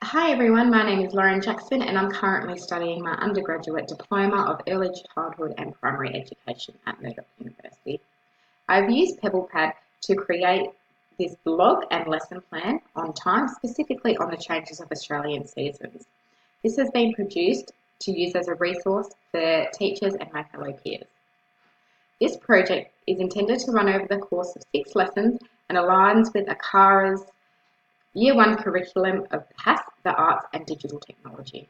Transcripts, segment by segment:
Hi everyone, my name is Lauren Jackson and I'm currently studying my undergraduate diploma of early childhood and primary education at Murdoch University. I've used PebblePad to create this blog and lesson plan on time, specifically on the changes of Australian seasons. This has been produced to use as a resource for teachers and my fellow peers. This project is intended to run over the course of 6 lessons and aligns with ACARA's Year 1 curriculum of PAS, the Arts and Digital Technology.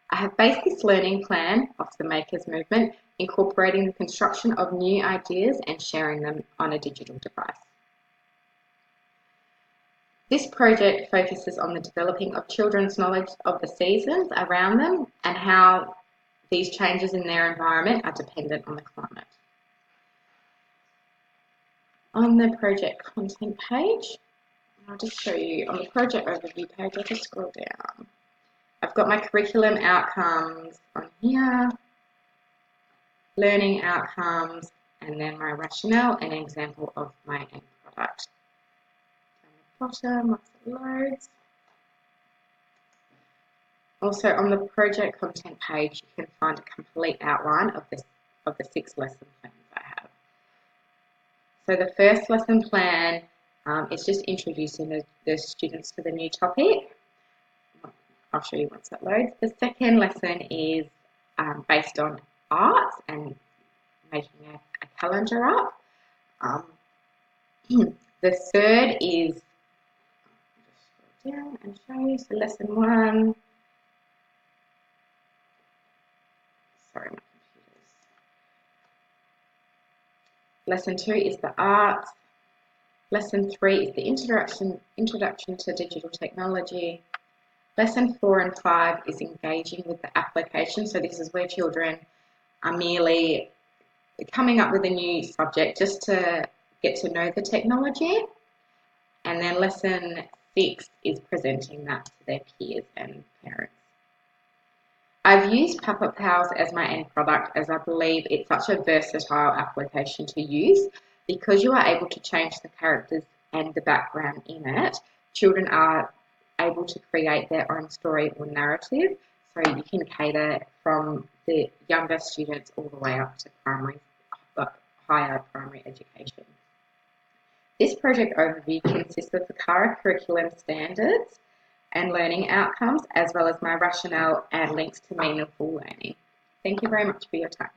I have based this learning plan off the Makers Movement, incorporating the construction of new ideas and sharing them on a digital device. This project focuses on the developing of children's knowledge of the seasons around them and how these changes in their environment are dependent on the climate. On the project content page, I'll just show you on the project overview page, I'll just scroll down. I've got my curriculum outcomes on here, learning outcomes, and then my rationale and example of my end product. On the bottom, once it loads. Also on the project content page, you can find a complete outline of the 6 lesson plans I have. So the first lesson plan it's just introducing the students to the new topic. I'll show you once that loads. The second lesson is based on arts and making a calendar up. The third is, I'll just scroll down and show you, so lesson 1. Sorry, my computer's. Lesson 2 is the arts. Lesson 3 is the introduction to digital technology. Lesson 4 and 5 is engaging with the application. So this is where children are merely coming up with a new subject just to get to know the technology. And then lesson 6 is presenting that to their peers and parents. I've used Pop-Up Pals as my end product as I believe it's such a versatile application to use. Because you are able to change the characters and the background in it, children are able to create their own story or narrative, so you can cater from the younger students all the way up to higher primary education. This project overview consists of the ACARA curriculum standards and learning outcomes, as well as my rationale and links to meaningful learning. Thank you very much for your time.